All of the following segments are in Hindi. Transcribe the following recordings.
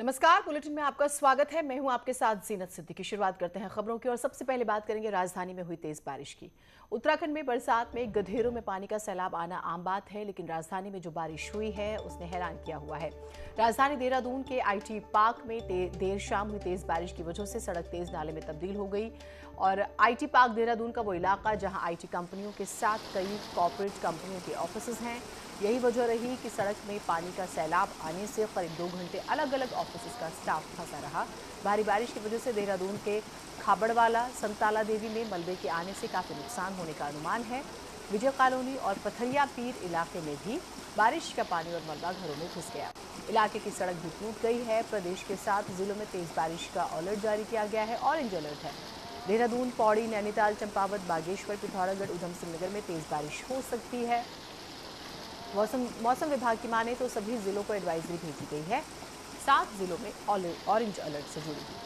नमस्कार, बुलेटिन में आपका स्वागत है। मैं हूं आपके साथ जीनत सिद्दीकी। शुरुआत करते हैं खबरों की और सबसे पहले बात करेंगे राजधानी में हुई तेज बारिश की। उत्तराखंड में बरसात में गधेरों में पानी का सैलाब आना आम बात है, लेकिन राजधानी में जो बारिश हुई है उसने हैरान किया हुआ है। राजधानी देहरादून के आईटी पार्क में देर शाम हुई तेज बारिश की वजह से सड़क तेज नाले में तब्दील हो गई और आईटी पार्क देहरादून का वो इलाका जहां आईटी कंपनियों के साथ कई कॉर्पोरेट कंपनियों के ऑफिस हैं, यही वजह रही कि सड़क में पानी का सैलाब आने से करीब 2 घंटे अलग अलग ऑफिस का स्टाफ फंसा रहा। भारी बारिश की वजह से देहरादून के खाबड़वाला संताला देवी में मलबे के आने से काफी नुकसान होने का अनुमान है। विजय कॉलोनी और पथरिया पीर इलाके में भी बारिश का पानी और मलबा घरों में घुस गया। इलाके की सड़क भी टूट गई है। प्रदेश के 7 जिलों में तेज बारिश का अलर्ट जारी किया गया है। ऑरेंज अलर्ट है। देहरादून, पौड़ी, नैनीताल, चंपावत, बागेश्वर, पिथौरागढ़, उधमसिंह नगर में तेज बारिश हो सकती है। मौसम विभाग की माने तो सभी जिलों को एडवाइजरी भेजी गई है। 7 जिलों में ऑरेंज अलर्ट से जुड़ी हुई।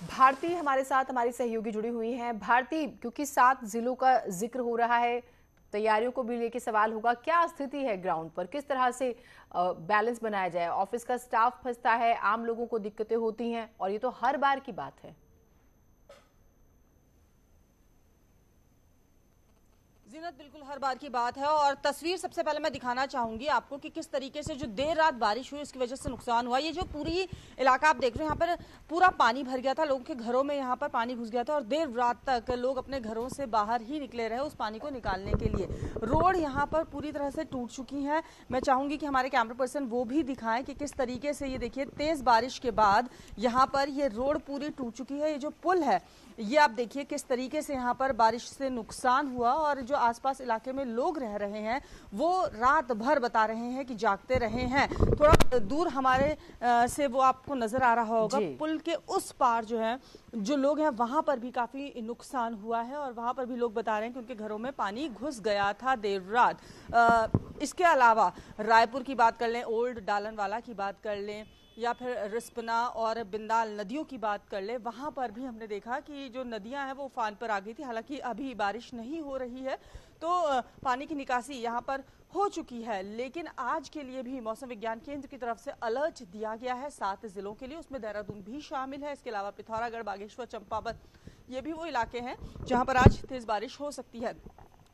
भारती हमारे साथ हमारी सहयोगी जुड़ी हुई हैं। भारती, क्योंकि 7 जिलों का जिक्र हो रहा है, तैयारियों को भी लेके सवाल होगा, क्या स्थिति है ग्राउंड पर, किस तरह से बैलेंस बनाया जाए? ऑफिस का स्टाफ फंसता है, आम लोगों को दिक्कतें होती हैं और ये तो हर बार की बात है। जीनत, बिल्कुल हर बार की बात है और तस्वीर सबसे पहले मैं दिखाना चाहूंगी आपको कि किस तरीके से जो देर रात बारिश हुई उसकी वजह से नुकसान हुआ। ये जो पूरी इलाका आप देख रहे हो, यहाँ पर पूरा पानी भर गया था, लोगों के घरों में यहाँ पर पानी घुस गया था और देर रात तक लोग अपने घरों से बाहर ही निकले रहे उस पानी को निकालने के लिए। रोड यहाँ पर पूरी तरह से टूट चुकी है। मैं चाहूंगी कि हमारे कैमरा पर्सन वो भी दिखाएं कि किस तरीके से ये देखिए तेज बारिश के बाद यहाँ पर ये रोड पूरी टूट चुकी है। ये जो पुल है ये आप देखिए किस तरीके से यहाँ पर बारिश से नुकसान हुआ और जो आसपास इलाके में लोग रह रहे हैं वो रात भर बता रहे हैं कि जागते रहे हैं। थोड़ा दूर हमारे से वो आपको नजर आ रहा होगा, पुल के उस पार जो है जो लोग हैं वहां पर भी काफी नुकसान हुआ है और वहां पर भी लोग बता रहे हैं कि उनके घरों में पानी घुस गया था देर रात। इसके अलावा रायपुर की बात कर लें, ओल्ड डालनवाला की बात कर लें या फिर रिस्पना और बिंदाल नदियों की बात कर ले, वहां पर भी हमने देखा कि जो नदियां हैं वो उफान पर आ गई थी। हालांकि अभी बारिश नहीं हो रही है तो पानी की निकासी यहां पर हो चुकी है, लेकिन आज के लिए भी मौसम विज्ञान केंद्र की तरफ से अलर्ट दिया गया है 7 जिलों के लिए। उसमें देहरादून भी शामिल है। इसके अलावा पिथौरागढ़, बागेश्वर, चंपावत ये भी वो इलाके हैं जहां पर आज तेज बारिश हो सकती है।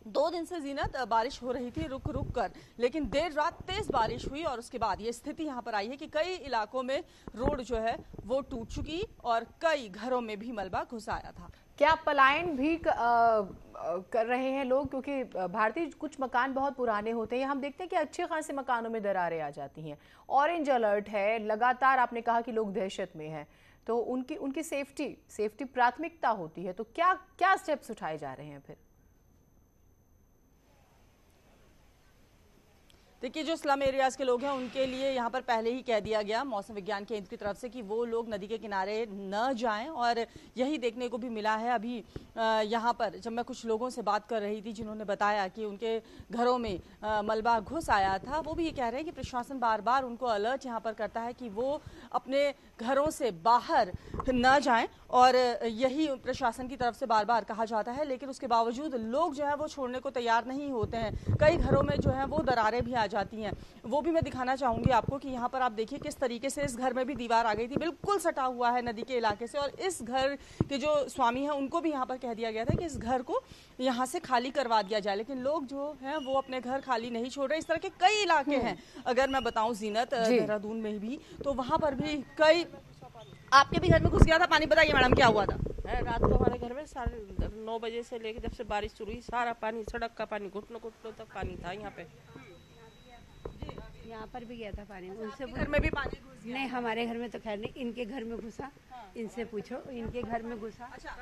2 दिन से जीनत बारिश हो रही थी रुक रुक कर, लेकिन देर रात तेज बारिश हुई और उसके बाद ये स्थिति यहाँ पर आई है कि कई इलाकों में रोड जो है वो टूट चुकी और कई घरों में भी मलबा घुस आया था। क्या पलायन भी कर रहे हैं लोग? क्योंकि भारतीय कुछ मकान बहुत पुराने होते हैं, हम देखते हैं कि अच्छे खासे मकानों में दरारें आ जाती हैं। ऑरेंज अलर्ट है लगातार, आपने कहा कि लोग दहशत में हैं, तो उनकी सेफ्टी प्राथमिकता होती है, तो क्या क्या स्टेप्स उठाए जा रहे हैं फिर? देखिए, जो स्लम एरियाज के लोग हैं उनके लिए यहाँ पर पहले ही कह दिया गया मौसम विज्ञान केंद्र की तरफ से कि वो लोग नदी के किनारे न जाएं और यही देखने को भी मिला है। अभी यहाँ पर जब मैं कुछ लोगों से बात कर रही थी जिन्होंने बताया कि उनके घरों में मलबा घुस आया था, वो भी ये कह रहे हैं कि प्रशासन बार बार उनको अलर्ट यहाँ पर करता है कि वो अपने घरों से बाहर न जाएं और यही प्रशासन की तरफ से बार बार कहा जाता है, लेकिन उसके बावजूद लोग जो है वो छोड़ने को तैयार नहीं होते हैं। कई घरों में जो है वो दरारें भी आ जाती हैं। वो भी मैं दिखाना चाहूंगी आपको कि यहाँ पर आप देखिए किस तरीके से इस घर में भी दीवार आ गई थी, बिल्कुल सटा हुआ है नदी के इलाके से, और इस घर के जो स्वामी हैं उनको भी यहाँ पर कह दिया गया था कि इस घर को यहाँ से खाली करवा दिया जाए, लेकिन लोग जो हैं वो अपने घर खाली नहीं छोड़ रहे। इस तरह के कई इलाके हैं, अगर मैं बताऊं जीनत, देहरादून में भी, तो वहां पर भी कई। आपके भी घर में घुस गया था पानी, बताइए मैडम क्या हुआ था? रात को हमारे घर में 9:30 बजे से लेकर जब से बारिश शुरू हुई सारा पानी, सड़क का पानी, घुटनों घुटनों तक पानी था। यहाँ पर भी गया था पानी। उनसे घर में भी पानी घुस गया? नहीं, हमारे घर में तो खैर नहीं, इनके घर में घुसा। इनसे पूछो, इनके घर में घुसा। अच्छा,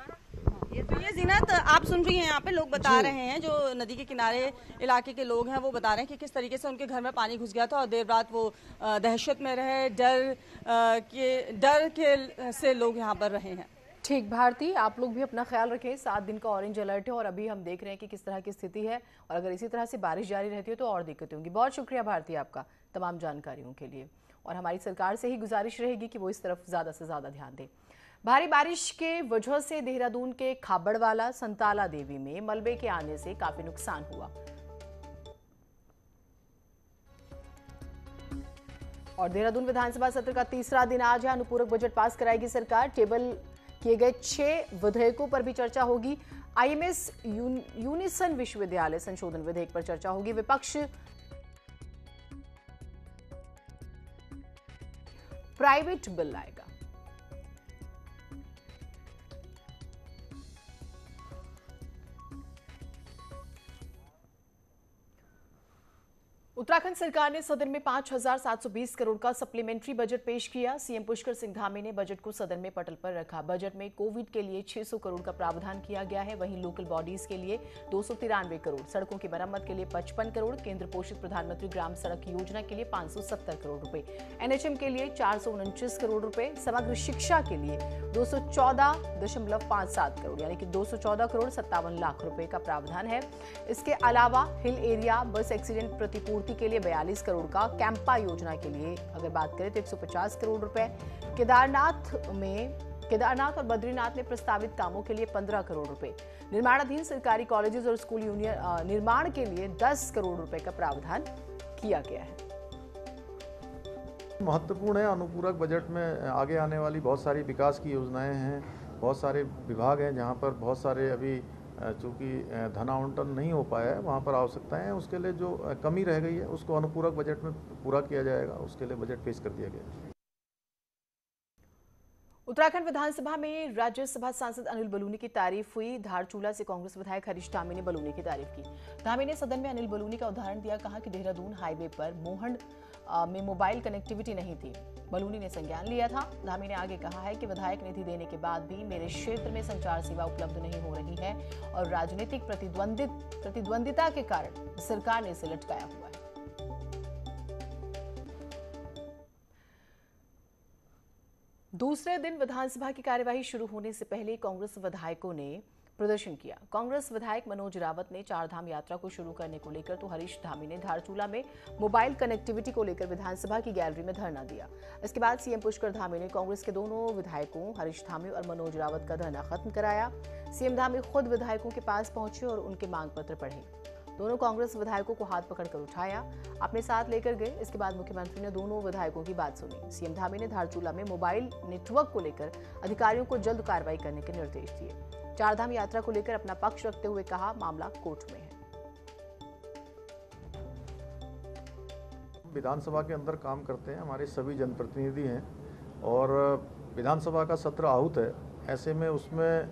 ये जीनत आप सुन रही हैं, यहाँ पे लोग बता रहे हैं, जो नदी के किनारे इलाके के लोग हैं वो बता रहे हैं कि किस तरीके से उनके घर में पानी घुस गया था और देर रात वो दहशत में रहे, डर के से लोग यहाँ पर रहे हैं। ठीक भारती, आप लोग भी अपना ख्याल रखें। 7 दिन का ऑरेंज अलर्ट है और अभी हम देख रहे हैं कि किस तरह की स्थिति है और अगर इसी तरह से बारिश जारी रहती है तो और दिक्कतें होंगी। बहुत शुक्रिया भारती आपका तमाम जानकारियों के लिए, और हमारी सरकार से ही गुजारिश रहेगी कि वो इस तरफ ज़्यादा से ज़्यादा ध्यान दें। भारी बारिश के वजह से देहरादून के खाबड़वाला संताला देवी में मलबे के आने से काफी नुकसान हुआ और देहरादून विधानसभा सत्र का तीसरा दिन आज है। अनुपूरक बजट पास कराएगी सरकार। टेबल किए गए 6 विधेयकों पर भी चर्चा होगी। आईएमएस यूनिसन विश्वविद्यालय संशोधन विधेयक पर चर्चा होगी। विपक्ष प्राइवेट बिल लाएगा। उत्तराखंड सरकार ने सदन में 5,720 करोड़ का सप्लीमेंट्री बजट पेश किया। सीएम पुष्कर सिंह धामी ने बजट को सदन में पटल पर रखा। बजट में कोविड के लिए 600 करोड़ का प्रावधान किया गया है। वहीं लोकल बॉडीज के लिए 293 करोड़, सड़कों की मरम्मत के लिए 55 करोड़, केंद्र पोषित प्रधानमंत्री ग्राम सड़क योजना के लिए 570 करोड़ रुपए, एनएचएम के लिए 429 करोड़ रुपए, समग्र शिक्षा के लिए 214.57 करोड़ यानी कि 214 करोड़ 57 लाख रुपए का प्रावधान है। इसके अलावा हिल एरिया बस एक्सीडेंट प्रतिपूर्ति के लिए 42 करोड़ का, कैंपा योजना के लिए अगर बात करें तो 150 करोड़ रुपए, केदारनाथ और बद्रीनाथ में प्रस्तावित कामों के लिए 15 करोड़ रुपए, निर्माणाधीन सरकारी कॉलेजेस और स्कूल यूनियन निर्माण के लिए 10 करोड़ रुपए का प्रावधान किया गया है। महत्वपूर्ण है। अनुपूरक बजट में आगे आने वाली बहुत सारी विकास की योजनाएं हैं, बहुत सारे विभाग हैं जहां पर बहुत सारे अभी चूँकि धन आवंटन नहीं हो पाया है, वहाँ पर आवश्यकताएं हैं। उसके लिए जो कमी रह गई है उसको अनुपूरक बजट में पूरा किया जाएगा। उसके लिए बजट पेश कर दिया गया। उत्तराखंड विधानसभा में राज्यसभा सांसद अनिल बलूनी की तारीफ हुई। धारचूला से कांग्रेस विधायक हरीश धामी ने बलूनी की तारीफ की। धामी ने सदन में अनिल बलूनी का उदाहरण दिया। कहा कि देहरादून हाईवे पर मोहंड में मोबाइल कनेक्टिविटी नहीं थी। बलूनी ने संज्ञान लिया था। धामी ने आगे कहा है कि विधायक निधि देने के बाद भी मेरे क्षेत्र में संचार सेवा उपलब्ध नहीं हो रही है और राजनीतिक प्रतिद्वंदिता के कारण सरकार ने इसे लटकाया हुआ है। दूसरे दिन विधानसभा की कार्यवाही शुरू होने से पहले कांग्रेस विधायकों ने प्रदर्शन किया। कांग्रेस विधायक मनोज रावत ने चारधाम यात्रा को शुरू करने को लेकर तो हरीश धामी ने धारचूला में मोबाइल कनेक्टिविटी को लेकर विधानसभा की गैलरी में धरना दिया। इसके बाद सीएम पुष्कर धामी ने कांग्रेस के दोनों विधायकों हरीश धामी और मनोज रावत का धरना खत्म कराया। सीएम धामी खुद विधायकों के पास पहुंचे और उनके मांग पत्र पढ़े। दोनों कांग्रेस विधायकों को हाथ पकड़कर उठाया, अपने साथ लेकर गए। इसके बाद मुख्यमंत्री ने दोनों विधायकों की बात सुनी। सीएम धामी ने धारचूला में मोबाइल नेटवर्क को लेकर अधिकारियों को जल्द कार्रवाई करने के निर्देश दिए। चारधाम यात्रा को लेकर अपना पक्ष रखते हुए कहा, मामला कोर्ट में है। विधानसभा के अंदर काम करते हैं, हमारे सभी जनप्रतिनिधि हैं और विधानसभा का सत्र आहूत है। ऐसे में उसमें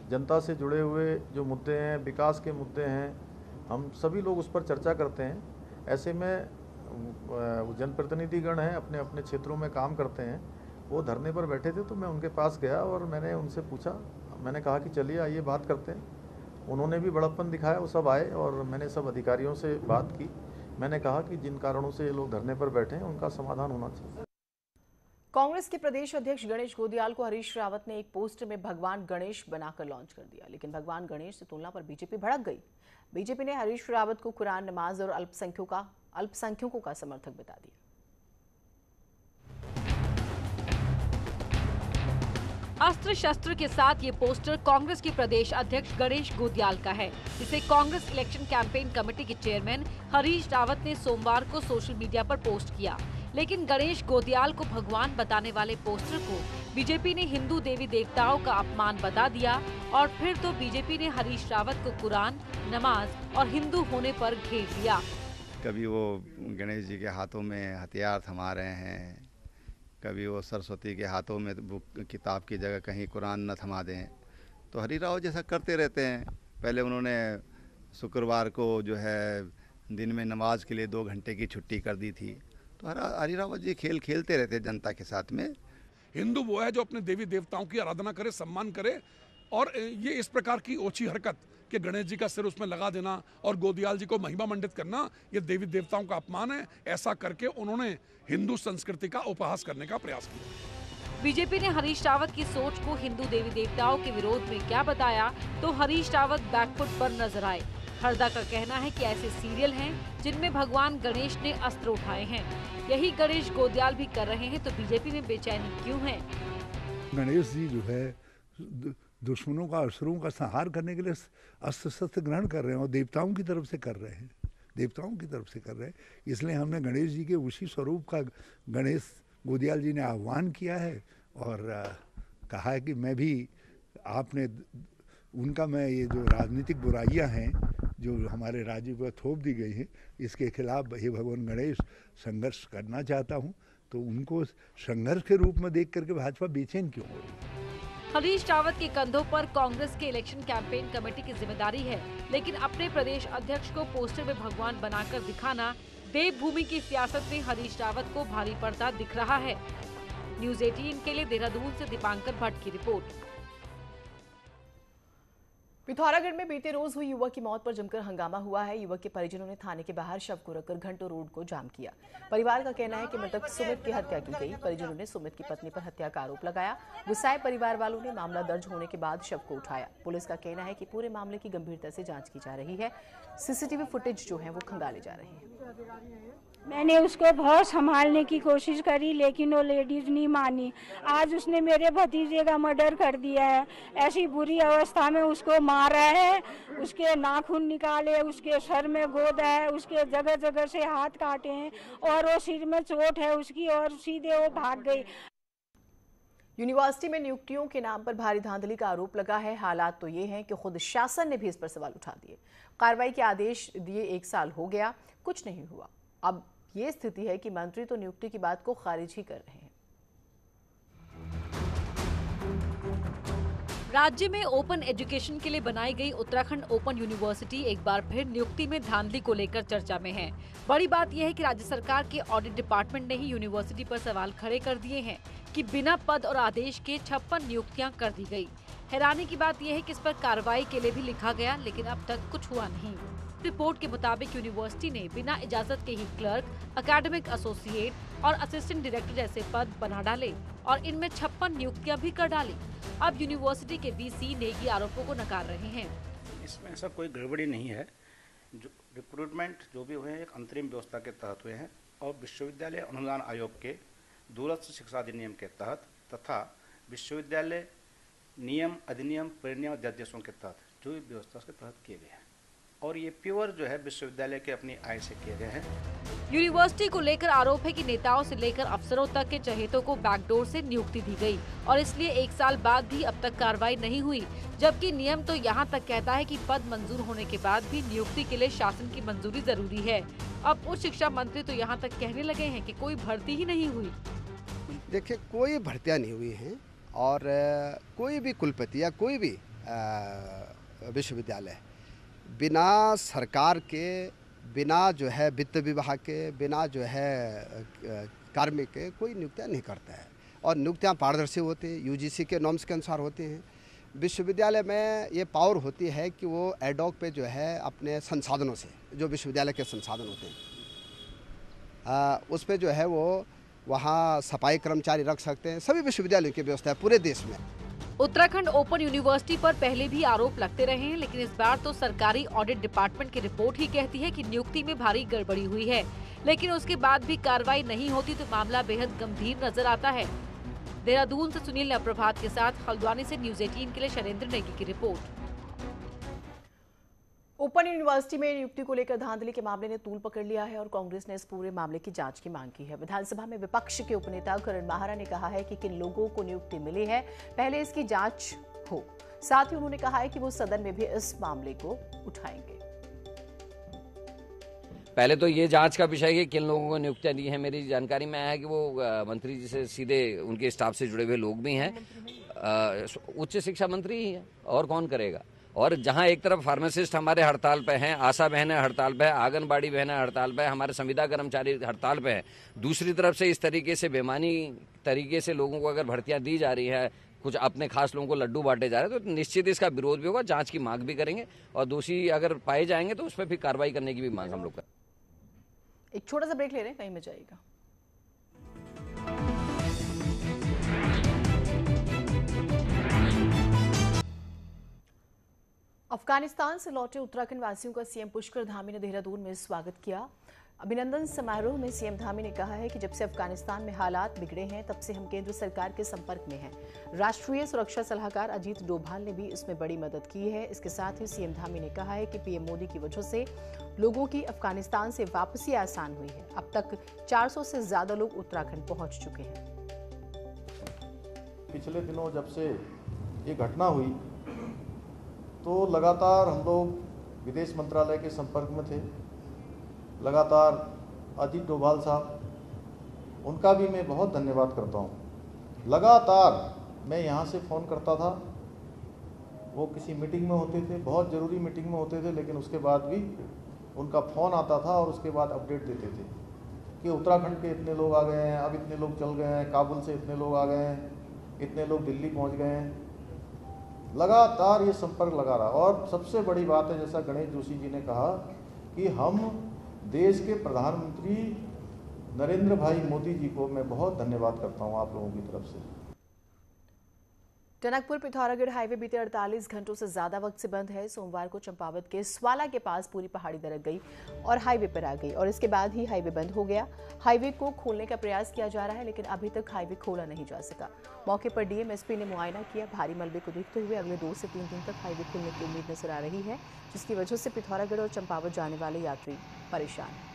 जनता से जुड़े हुए जो मुद्दे हैं, विकास के मुद्दे हैं, हम सभी लोग उस पर चर्चा करते हैं। ऐसे में जनप्रतिनिधिगण हैं, अपने अपने क्षेत्रों में काम करते हैं। वो धरने पर बैठे थे तो मैं उनके पास गया और मैंने उनसे पूछा, मैंने कहा कि चलिए आइए बात करते हैं। उन्होंने भी बड़प्पन दिखाया, वो सब आए और मैंने सब अधिकारियों से बात की। मैंने कहा कि जिन कारणों से ये लोग धरने पर बैठे हैं उनका समाधान होना चाहिए। कांग्रेस के प्रदेश अध्यक्ष गणेश गोदियाल को हरीश रावत ने एक पोस्टर में भगवान गणेश बनाकर लॉन्च कर दिया, लेकिन भगवान गणेश से तुलना पर बीजेपी भड़क गई। बीजेपी ने हरीश रावत को कुरान, नमाज और अल्पसंख्यकों का समर्थक बता दिया। अस्त्र शस्त्र के साथ ये पोस्टर कांग्रेस के प्रदेश अध्यक्ष गणेश गोदियाल का है। इसे कांग्रेस इलेक्शन कैंपेन कमेटी के चेयरमैन हरीश रावत ने सोमवार को सोशल मीडिया पर पोस्ट किया। लेकिन गणेश गोदियाल को भगवान बताने वाले पोस्टर को बीजेपी ने हिंदू देवी देवताओं का अपमान बता दिया और फिर तो बीजेपी ने हरीश रावत को कुरान, नमाज और हिंदू होने पर घेर लिया। कभी वो गणेश जी के हाथों में हथियार थमा रहे हैं, कभी वो सरस्वती के हाथों में बुक किताब की जगह कहीं कुरान न थमा दें। तो हरी राव जैसा करते रहते हैं। पहले उन्होंने शुक्रवार को जो है दिन में नमाज के लिए 2 घंटे की छुट्टी कर दी थी। तो हरी रावत जी खेल खेलते रहते हैं जनता के साथ में। हिंदू वो है जो अपने देवी देवताओं की आराधना करे, सम्मान करे, और ये इस प्रकार की ओछी हरकत कि गणेश जी का सिर उसमें लगा देना और गोदियाल जी को महिमा मंडित करना, ये देवी देवताओं का अपमान है। ऐसा करके उन्होंने हिंदू संस्कृति का उपहास करने का प्रयास किया। बीजेपी ने हरीश रावत की सोच को हिंदू देवी देवताओं के विरोध में क्या बताया तो हरीश रावत बैकफुट पर नजर आए। हरदा का कहना है कि ऐसे सीरियल हैं जिनमें भगवान गणेश ने अस्त्र उठाए हैं। यही गणेश गोदियाल भी कर रहे हैं तो बीजेपी में बेचैनी क्यों है? गणेश जी जो है दुश्मनों का, असुरों का संहार करने के लिए अस्त्र शस्त्र ग्रहण कर रहे हैं और देवताओं की तरफ से कर रहे हैं, देवताओं की तरफ से कर रहे हैं। इसलिए हमने गणेश जी के उसी स्वरूप का गणेश गोदियाल जी ने आह्वान किया है और कहा है कि मैं भी आपने उनका, मैं ये जो राजनीतिक बुराइयां हैं जो हमारे राज्य पर थोप दी गई हैं, इसके खिलाफ हे भगवान गणेश संघर्ष करना चाहता हूं। तो उनको संघर्ष के रूप में देख करके भाजपा बेचैन क्यों हो रही है? हरीश रावत के कंधों पर कांग्रेस के इलेक्शन कैंपेन कमेटी की जिम्मेदारी है, लेकिन अपने प्रदेश अध्यक्ष को पोस्टर में भगवान बनाकर दिखाना देवभूमि की सियासत में हरीश रावत को भारी पड़ता दिख रहा है। न्यूज़ 18 के लिए देहरादून से दीपांकर भट्ट की रिपोर्ट। पिथौरागढ़ में बीते रोज हुई युवक की मौत पर जमकर हंगामा हुआ है। युवक के परिजनों ने थाने के बाहर शव को रखकर घंटों रोड को जाम किया। परिवार का कहना है कि मृतक सुमित की हत्या की गई। परिजनों ने सुमित की पत्नी पर हत्या का आरोप लगाया। गुस्साए परिवार वालों ने मामला दर्ज होने के बाद शव को उठाया। पुलिस का कहना है कि पूरे मामले की गंभीरता से जांच की जा रही है। सीसीटीवी फुटेज जो है वो खंगाले जा रहे हैं। मैंने उसको बहुत संभालने की कोशिश करी, लेकिन वो लेडीज नहीं मानी। आज उसने मेरे भतीजे का मर्डर कर दिया है। ऐसी बुरी अवस्था में उसको मारा है, उसके नाखून निकाले, उसके सर में गोदा है, उसके जगह जगह से हाथ काटे हैं और वो सिर में चोट है उसकी, और सीधे वो भाग गई। यूनिवर्सिटी में नियुक्तियों के नाम पर भारी धांधली का आरोप लगा है। हालात तो ये हैं कि खुद शासन ने भी इस पर सवाल उठा दिए। कार्रवाई के आदेश दिए 1 साल हो गया, कुछ नहीं हुआ। अब ये स्थिति है कि मंत्री तो नियुक्ति की बात को खारिज ही कर रहे हैं। राज्य में ओपन एजुकेशन के लिए बनाई गई उत्तराखंड ओपन यूनिवर्सिटी एक बार फिर नियुक्ति में धांधली को लेकर चर्चा में है। बड़ी बात यह है कि राज्य सरकार के ऑडिट डिपार्टमेंट ने ही यूनिवर्सिटी पर सवाल खड़े कर दिए हैं कि बिना पद और आदेश के 56 नियुक्तियां कर दी गई। हैरानी की बात यह है कि इस पर कार्रवाई के लिए भी लिखा गया, लेकिन अब तक कुछ हुआ नहीं। रिपोर्ट के मुताबिक यूनिवर्सिटी ने बिना इजाजत के ही क्लर्क, एकेडमिक एसोसिएट और असिस्टेंट डायरेक्टर जैसे पद बना डाले और इनमें 56 नियुक्तियां भी कर डाली। अब यूनिवर्सिटी के वीसी नेगी आरोपों को नकार रहे हैं। इसमें ऐसा कोई गड़बड़ी नहीं है। जो रिक्रूटमेंट जो भी हुए हैं एक अंतरिम व्यवस्था के तहत हुए हैं और विश्वविद्यालय अनुदान आयोग के दूरस्थ शिक्षा अधिनियम के तहत तथा विश्वविद्यालय नियम अधिनियम परिनियम अध्यादेशों के तहत जो भी व्यवस्था उसके तहत किए गए हैं और ये प्योर जो है विश्वविद्यालय के अपनी आय से किए गए हैं। यूनिवर्सिटी को लेकर आरोप है कि नेताओं से लेकर अफसरों तक के चहेतों को बैकडोर से नियुक्ति दी गई और इसलिए 1 साल बाद भी अब तक कार्रवाई नहीं हुई, जबकि नियम तो यहाँ तक कहता है कि पद मंजूर होने के बाद भी नियुक्ति के लिए शासन की मंजूरी जरूरी है। अब उच्च शिक्षा मंत्री तो यहाँ तक कहने लगे हैं कि कोई भर्ती ही नहीं हुई। देखिए, कोई भर्तियाँ नहीं हुई हैं और कोई भी कुलपति या कोई भी विश्वविद्यालय बिना सरकार के, बिना जो है वित्त विभाग के, बिना जो है कार्मिक के कोई नियुक्तियाँ नहीं करता है और नियुक्तियाँ पारदर्शी होती हैं, यूजीसी के नॉर्म्स के अनुसार होती हैं। विश्वविद्यालय में ये पावर होती है कि वो एडॉक पे जो है अपने संसाधनों से, जो विश्वविद्यालय के संसाधन होते हैं उस पे जो है वो वहाँ सफाई कर्मचारी रख सकते हैं। सभी विश्वविद्यालयों की व्यवस्था है पूरे देश में। उत्तराखंड ओपन यूनिवर्सिटी पर पहले भी आरोप लगते रहे हैं, लेकिन इस बार तो सरकारी ऑडिट डिपार्टमेंट की रिपोर्ट ही कहती है कि नियुक्ति में भारी गड़बड़ी हुई है, लेकिन उसके बाद भी कार्रवाई नहीं होती तो मामला बेहद गंभीर नजर आता है। देहरादून से सुनील नवप्रभात के साथ हल्द्वानी से न्यूज़ 18 के लिए शैलेंद्र नेगी की रिपोर्ट। ओपन यूनिवर्सिटी में नियुक्ति को लेकर धांधली के मामले ने तूल पकड़ लिया है और कांग्रेस ने इस पूरे मामले की जांच की मांग की है। विधानसभा में विपक्ष के उपनेता करण माहरा ने कहा है कि किन लोगों को नियुक्ति मिली है, पहले इसकी जांच हो। साथ ही उन्होंने कहा है कि वो सदन में भी इस मामले को उठाएंगे। पहले तो ये जांच का विषय है कि किन लोगों को नियुक्तियां दी है। मेरी जानकारी में आया है कि वो मंत्री जी से सीधे उनके स्टाफ से जुड़े हुए लोग भी हैं, उच्च शिक्षा मंत्री ही है और कौन करेगा। और जहां एक तरफ फार्मासिस्ट हमारे हड़ताल पे हैं, आशा बहनें हड़ताल पे हैं, आंगनबाड़ी बहनें हड़ताल पे हैं, हमारे संविदा कर्मचारी हड़ताल पे हैं, दूसरी तरफ से इस तरीके से बेमानी तरीके से लोगों को अगर भर्तियां दी जा रही है, कुछ अपने खास लोगों को लड्डू बांटे जा रहे हैं, तो निश्चित इसका विरोध भी होगा, जांच की मांग भी करेंगे और दोषी अगर पाए जाएंगे तो उस पर फिर कार्रवाई करने की भी मांग हम लोग करेंगे। एक छोटा सा ब्रेक ले रहे हैं, कहीं में जाएगा। अफगानिस्तान से लौटे उत्तराखंड वासियों का सीएम पुष्कर धामी ने देहरादून में स्वागत किया। अभिनंदन समारोह में सीएम धामी ने कहा है कि जब से अफगानिस्तान में हालात बिगड़े हैं तब से हम केंद्र सरकार के संपर्क में हैं। राष्ट्रीय सुरक्षा सलाहकार अजीत डोभाल ने भी इसमें बड़ी मदद की है। इसके साथ ही सीएम धामी ने कहा है कि पीएम मोदी की वजह से लोगों की अफगानिस्तान से वापसी आसान हुई है। अब तक 400 से ज्यादा लोग उत्तराखंड पहुंच चुके हैं। पिछले दिनों जब से ये घटना हुई तो लगातार हम लोग विदेश मंत्रालय के संपर्क में थे। लगातार अजीत डोभाल साहब, उनका भी मैं बहुत धन्यवाद करता हूँ। लगातार मैं यहाँ से फ़ोन करता था, वो किसी मीटिंग में होते थे, बहुत ज़रूरी मीटिंग में होते थे, लेकिन उसके बाद भी उनका फ़ोन आता था और उसके बाद अपडेट देते थे कि उत्तराखंड के इतने लोग आ गए हैं, अब इतने लोग चल गए हैं, काबुल से इतने लोग आ गए हैं, इतने लोग दिल्ली पहुँच गए हैं। लगातार ये संपर्क लगा रहा। और सबसे बड़ी बात है, जैसा गणेश जोशी जी ने कहा कि हम देश के प्रधानमंत्री नरेंद्र भाई मोदी जी को मैं बहुत धन्यवाद करता हूं आप लोगों की तरफ से। टनकपुर पिथौरागढ़ हाईवे बीते 48 घंटों से ज्यादा वक्त से बंद है। सोमवार को चंपावत के स्वाला के पास पूरी पहाड़ी दरक गई और हाईवे पर आ गई और इसके बाद ही हाईवे बंद हो गया। हाईवे को खोलने का प्रयास किया जा रहा है, लेकिन अभी तक हाईवे खोला नहीं जा सका। मौके पर डीएम एसपी ने मुआयना किया। भारी मलबे को देखते हुए अगले 2 से 3 दिन तक हाईवे खुलने की उम्मीद नजर आ रही है, जिसकी वजह से पिथौरागढ़ और चंपावत जाने वाले यात्री परेशान हैं।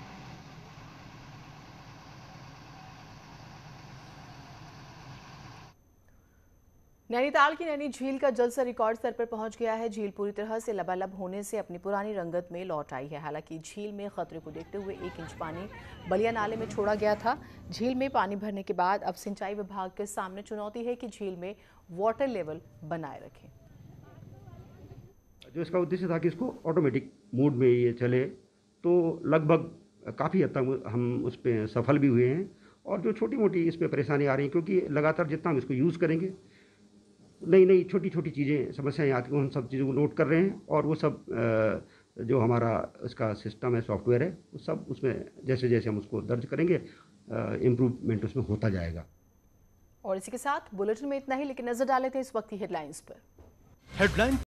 नैनीताल की नैनी झील का जलस्तर रिकॉर्ड स्तर पर पहुंच गया है। झील पूरी तरह से लबालब होने से अपनी पुरानी रंगत में लौट आई है। हालांकि झील में खतरे को देखते हुए 1 इंच पानी बलिया नाले में छोड़ा गया था। झील में पानी भरने के बाद अब सिंचाई विभाग के सामने चुनौती है कि झील में वाटर लेवल बनाए रखें। जो इसका उद्देश्य था कि इसको ऑटोमेटिक मोड में ये चले, तो लगभग काफ़ी हद तक हम उस पर सफल भी हुए हैं। और जो छोटी मोटी इस पर परेशानी आ रही है, क्योंकि लगातार जितना हम इसको यूज़ करेंगे नई नई छोटी छोटी चीज़ें समस्याएं आती हैं, उन सब चीज़ों को नोट कर रहे हैं। और वो सब जो हमारा इसका सिस्टम है, सॉफ्टवेयर है, वो सब उसमें जैसे जैसे हम उसको दर्ज करेंगे इम्प्रूवमेंट उसमें होता जाएगा। और इसी के साथ बुलेटिन में इतना ही, लेकिन नजर डाले थे इस वक्त की हेडलाइंस पर। हेडलाइन